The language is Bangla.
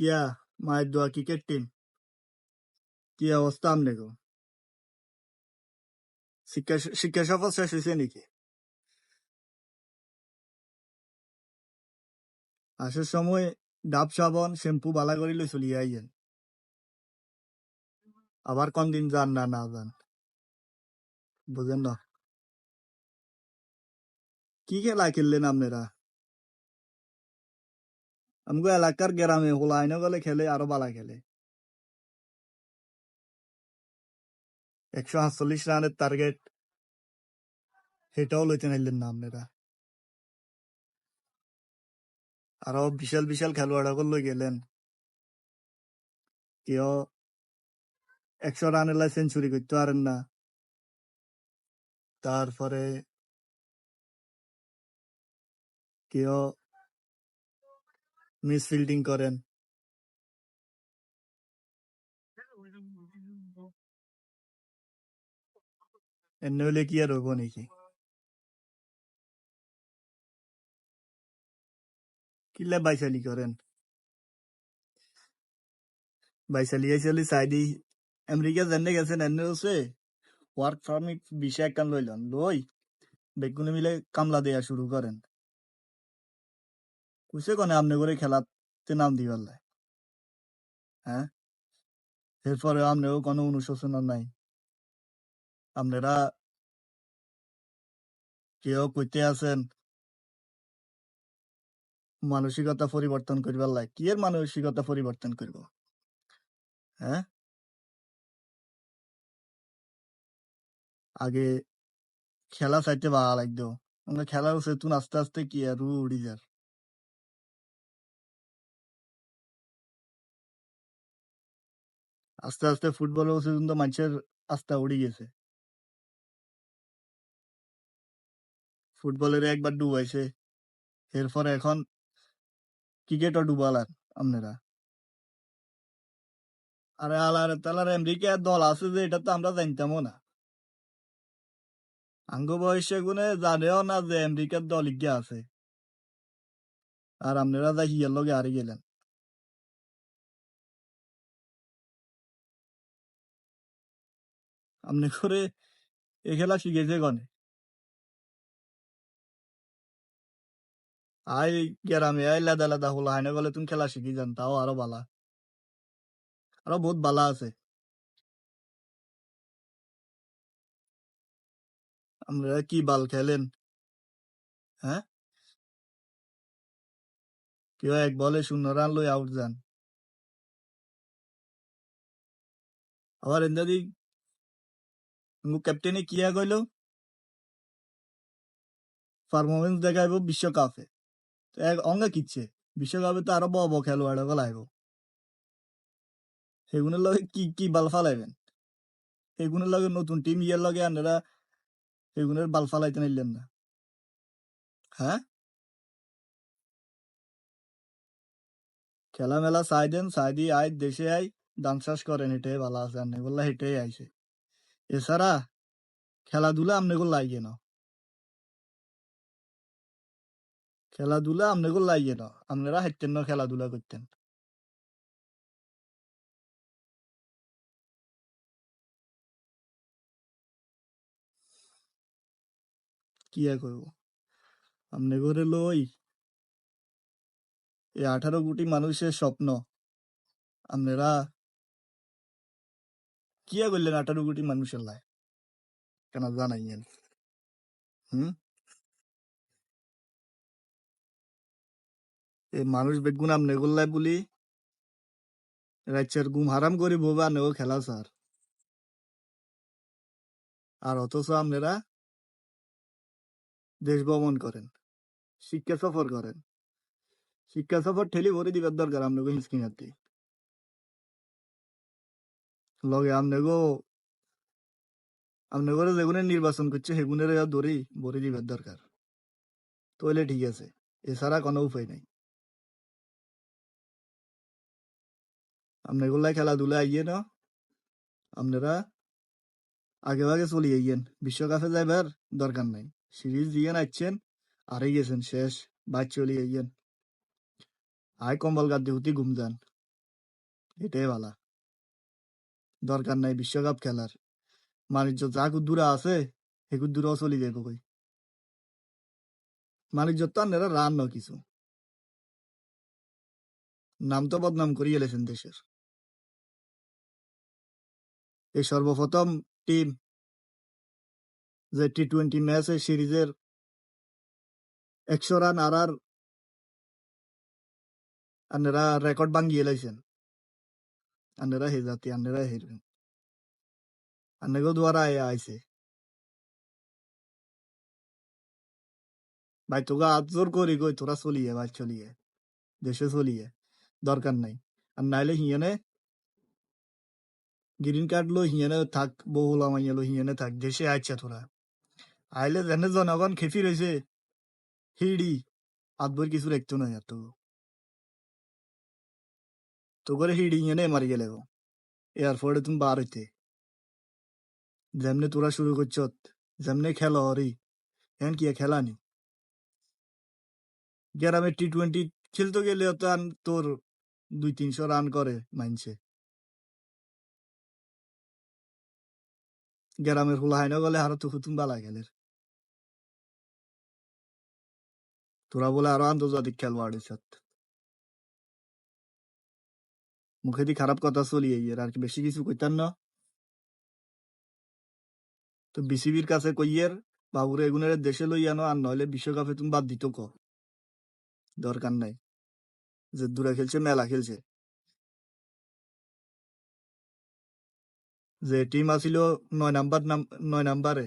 কিয়া মায়ের দোয়া ক্রিকেট টিম কি অবস্থা আমনে গো? শিক্ষা সফর শেষ হয়েছে নাকি? আসার সময় ডাব সাবান শ্যাম্পু বালা করি লই চলিয়ে আইয়েন। আবার কোন দিন যান না না যান বুঝেন না। কি খেলা খেললেন আপনারা? আমগো এলাকার গ্রামে হোলাইন গলে খেলে আরো বালা খেলে। 148 রানের টার্গেট সেটাও লইতে নাইলেন না আপনারা। আরো বিশাল বিশাল খেলোয়াড় লই গেলেন। কেউ 100 রানের লাই সেঞ্চুরি করতে পারেন না। তারপরে কেউ মিস ফিল্ডিং করেন। এমনি হলে কি আর হইব নাকি? কিল্লা বাইসালি করেন? বাইসালি আইসালি সাইডি আমেরিকা জানে গেছেন এনে হচ্ছে ওয়ার্ক পারমিট বিষয় একটা লইলেন লই বেগুনে মিলে কামলা দেয়া শুরু করেন। কুসে কনে আমনে করে খেলাতে নাম দিবার লাই, হ্যাঁ? এরপরে আমনেও কোনো অনুশোচনা নাই। আপনারা কেউ কইতে আছেন মানসিকতা পরিবর্তন করবার লাই, কি এর মানসিকতা পরিবর্তন করব? হ্যাঁ, আগে খেলা চাইতে ভালো লাগতো। আমরা খেলা হচ্ছে তুন আস্তে আস্তে কি আর উড়ি যার আস্তে আস্তে ফুটবল হচ্ছে কিন্তু মানুষের আস্থা উড়ি গেছে। ফুটবলের একবার ডুবাইছে, এরপরে এখন ক্রিকেটও ডুবালার আপনারা। আরে আলার তালার আমেরিকার দল আছে যে এটা তো আমরা জানতামও না। আঙ্গ বয়সে গুনে জানেও না যে আমেরিকার দল ইগিয়া আছে। আর আপনারা যা হিয়ার লগে হারি গেলেন। আপনি করে এ খেলা শিখেছে কনে? আই গ্রামে আই লাদা লাদা হলা হাইনে গলে তুমি খেলা শিখি যান, তাও আরো বালা, আরো বহুত বালা আছে। আপনারা কি বাল খেলেন, হ্যাঁ? কেউ এক বলে 0 রান লই আউট যান। আবার এন্দাদি ক্যাপ্টেনে কিয়া কইল পারফরমেন্স দেখাইব বিশ্বকাপে। অঙ্গে কিচ্ছে বিশ্বকাপে তো আরো বড় বড় খেলোয়াড় গলাইব। সেগুনের লগে কি কি বাল ফালাইবেন? সেগুনের লগে নতুন টিম ইয়ার লগে আপনারা সেগুনের বাল ফালাইতে নিলেন না, হ্যাঁ? খেলা মেলা চাই দেন, চাই দি আই দেশে আই দান চাষ করেন, এটাই ভালো আছে। আপনি বললা হেঁটেই আইছে। এছাড়া খেলাধুলা আপনি গুলো লাগিয়ে নাও, খেলাধুলা আপনি গুলো লাগিয়ে নাও। আপনারা হাঁটতেন না, খেলাধুলা করতেন। কি আর করবো আপনি করে লই এই 18 কোটি মানুষের স্বপ্ন। আপনারা কি করলেন 18 কোটি মানুষের লাই? কেন জানাইয়েন? হুম, এই মানুষ বেগুন আপনি করলাই বলি রাজ্যের ঘুম হারাম করে বোবা নেও খেলা স্যার। আর অথচ আপনারা দেশ ভ্রমণ করেন, শিক্ষা সফর করেন। শিক্ষা সফর ঠেলি ভরে দিবার দরকার আপনাকে হিসকিনাতে লগে আপনাকে যেগুনে নির্বাচন করছে সেগুনের দড়ি ভরে দিবার দরকার, তাহলে ঠিক আছে। এছাড়া কোনো উপায় নাই। আপনাগুলাই খেলাধুলা আইয়ে না, আপনারা আগে ভাগে চলে আইয়েন। বিশ্বকাপে যাইবার দরকার নাই। সিরিজ দিয়ে নাচছেন, হারে গেছেন, শেষ। বাদ চলে আইয়েন। আয় কম্বল গাদ্দে হুতি ঘুম যান। এটাই ভালা, দরকার নাই বিশ্বকাপ খেলার। মানিজ্য যা কুদ্দুরা আছে সে কুদ্দুরাও চলি যাইব কই। মানিজ্য তো আন্নারা রান ন কিছু, নাম তো বদনাম করিয়ে এলেছেন দেশের। এই সর্বপ্রথম টিম যে টি-20 ম্যাচে সিরিজের 100 রান আর আন্নারা রেকর্ড ভাঙ্গিয়ে লাইছেন। আন্নারা হে জাতি, আন্নারা হেরবেন, আন্নাকেও দুয়ারা আইছে। ভাই তোকে আজর করি কই তোরা চলিয়ে ভাই, চলিয়ে দেশে চলিয়ে, দরকার নাই। আর নাইলে হিয়ানে গ্রিন কার্ড লো হিয়ানে থাক, বহুলা মাইয়া লো হিয়ানে থাক, দেশে আইছে তোরা। আইলে যেনে জনগণ খেপি রয়েছে হিড়ি আদবর কিছু রাখতো না আর তো করে হিড়ি হিয়ানে মারি গেলে এয়ারপোর্টে তুমি বার হইতে যেমনে তোরা শুরু করছ, যেমনে খেলা হরি এখন কি খেলা নি। গ্রামে টি-20 খেলতে গেলে তো তোর 200-300 রান করে মানছে। গ্রামের হুলা হাইনা গেলে আরো তো হুতুম বালা গেলে, তোরা বলে আরো আন্তর্জাতিক খেলোয়াড় হইছত। মুখে দি খারাপ কথা চলিয়ে আর কি বেশি কিছু কইতাম না। তো বিসিবির কাছে কইয়ের বাবুরে এগুনের দেশে লই আনো, আর নইলে বিশ্বকাপে তুমি বাদ দিত ক, দরকার নাই। যে দূরে খেলছে মেলা খেলছে, যে টিম আছিল 9 নাম্বারে